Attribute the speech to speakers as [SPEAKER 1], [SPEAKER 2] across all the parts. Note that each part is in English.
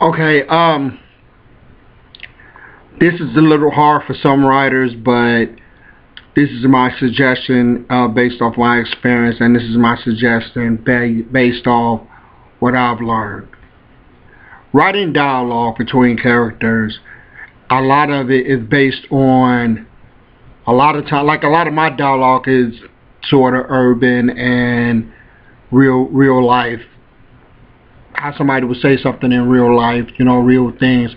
[SPEAKER 1] Okay, this is a little hard for some writers, but this is my suggestion based off my experience, and this is my suggestion based off what I've learned. Writing dialogue between characters, a lot of it is based on a lot of time. Like a lot of my dialogue is sort of urban and real life. How somebody would say something in real life, real things.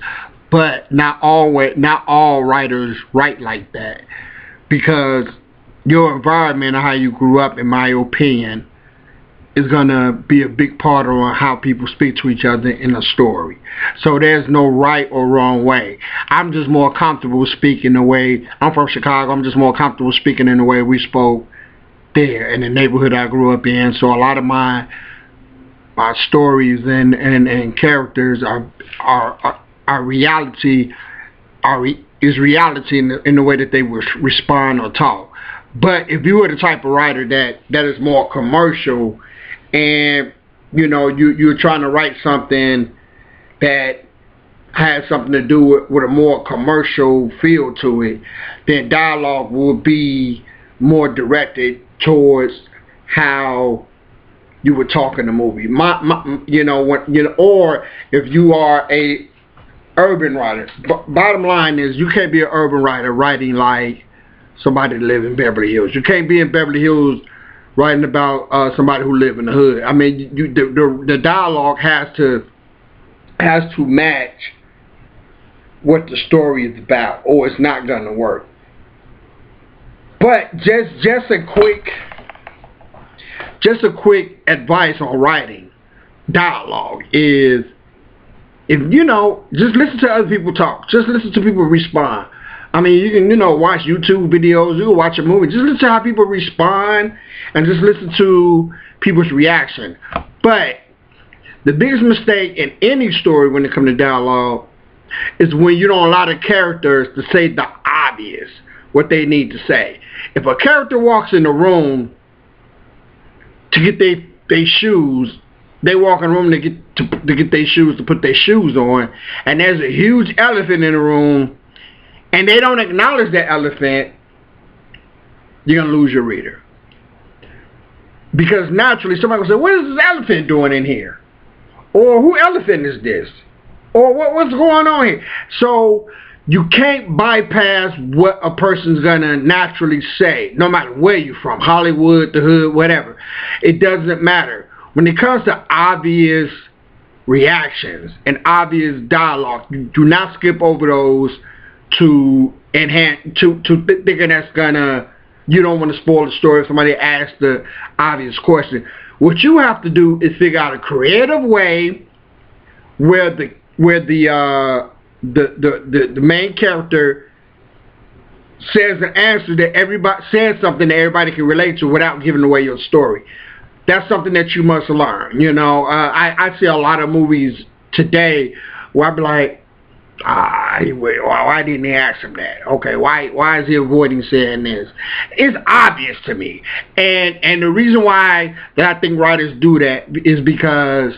[SPEAKER 1] But not all writers write like that, because your environment and how you grew up, in my opinion, is gonna be a big part of how people speak to each other in a story. So there's no right or wrong way. I'm just more comfortable speaking the way I'm from Chicago. I'm just more comfortable speaking in the way we spoke there in the neighborhood I grew up in. So a lot of my stories and characters are reality, is reality in the way that they would respond or talk. But if you were the type of writer that is more commercial, and you're trying to write something that has something to do with a more commercial feel to it, then dialogue will be more directed towards how you would talk in the movie. Or if you are a urban writer, bottom line is you can't be an urban writer writing like somebody that live in Beverly Hills. You can't be in Beverly Hills writing about somebody who live in the hood. I mean, the dialogue has to match what the story is about, or it's not gonna work. But just a quick advice on writing dialogue is, if just listen to other people talk. Just listen to people respond. I mean, you can watch YouTube videos, you can watch a movie. Just listen to how people respond, and just listen to people's reaction. But the biggest mistake in any story when it comes to dialogue is when you don't allow the characters to say the obvious, what they need to say. If a character walks in the room to get their shoes, they walk in the room to get their shoes, to put their shoes on, and there's a huge elephant in the room, and they don't acknowledge that elephant, you're going to lose your reader. Because naturally somebody will say, what is this elephant doing in here? Or who elephant is this? Or what's going on here? So you can't bypass what a person's going to naturally say, no matter where you're from, Hollywood, the hood, whatever. It doesn't matter. When it comes to obvious reactions and obvious dialogue, you do not skip over those to enhance, thinking that's gonna, you don't want to spoil the story if somebody asks the obvious question. What you have to do is figure out a creative way where the main character says an answer that everybody says, something that everybody can relate to without giving away your story. That's something that you must learn. I see a lot of movies today where I be like, why didn't he ask him that? Okay, why is he avoiding saying this? It's obvious to me, and the reason why that I think writers do that is because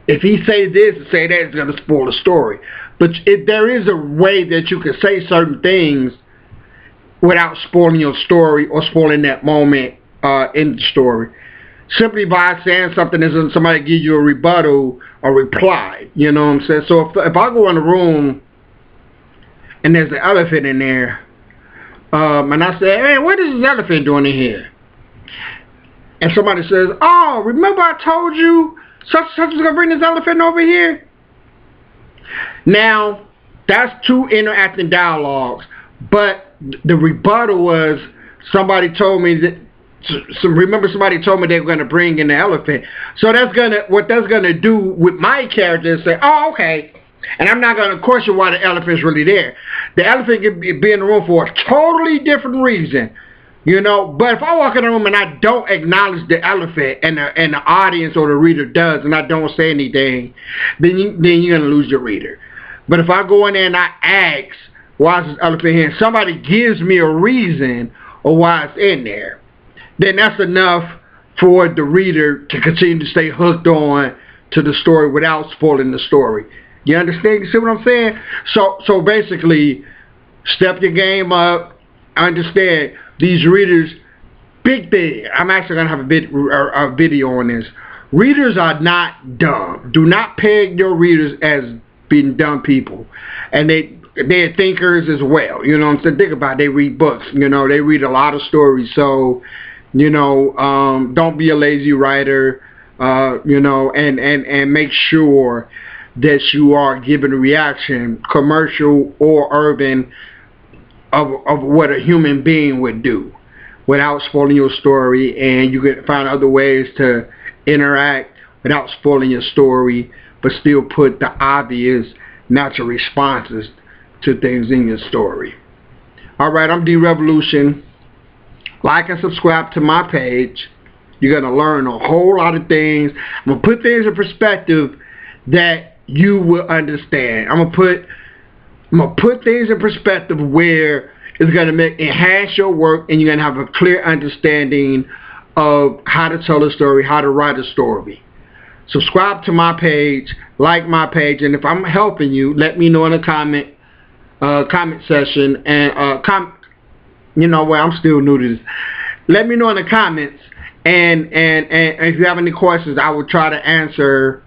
[SPEAKER 1] if he say this and say that, it's going to spoil the story. But if there is a way that you can say certain things without spoiling your story or spoiling that moment in the story, simply by saying something as somebody give you a rebuttal or reply, you know what I'm saying? So if I go in a room and there's an elephant in there, and I say, hey, what is this elephant doing in here? And somebody says, oh, remember I told you such is going to bring this elephant over here? Now, that's two interacting dialogues, but the rebuttal was somebody told me that, so remember somebody told me they were going to bring in the elephant. So what that's gonna do with my character is say, oh, okay, and I'm not gonna question why the elephant's really there. The elephant could be in the room for a totally different reason, But if I walk in the room and I don't acknowledge the elephant, and the audience or the reader does, and I don't say anything, then you're gonna lose your reader. But if I go in there and I ask, why is this elephant here? And somebody gives me a reason or why it's in there, then that's enough for the reader to continue to stay hooked on to the story without spoiling the story. You understand? You see what I'm saying? So basically, step your game up. Understand these readers. Big thing. I'm actually gonna have a video on this. Readers are not dumb. Do not peg your readers as being dumb people, and they're thinkers as well. You know what I'm saying? Think about it. They read books. You know, they read a lot of stories. So, you know, don't be a lazy writer. You know, and make sure that you are giving a reaction, commercial or urban, of what a human being would do without spoiling your story, and you can find other ways to interact without spoiling your story, but still put the obvious natural responses to things in your story. Alright, I'm D-Revolution. Like and subscribe to my page. You're going to learn a whole lot of things. I'm going to put things in perspective that you will understand. I'm going to put things in perspective where it's going to enhance your work, and you're going to have a clear understanding of how to tell a story, how to write a story. Subscribe to my page, like my page, and if I'm helping you, let me know in the comment section, and you know what, I'm still new to this. Let me know in the comments, and if you have any questions, I will try to answer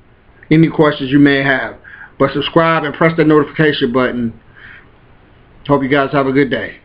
[SPEAKER 1] any questions you may have. But subscribe and press the notification button. Hope you guys have a good day.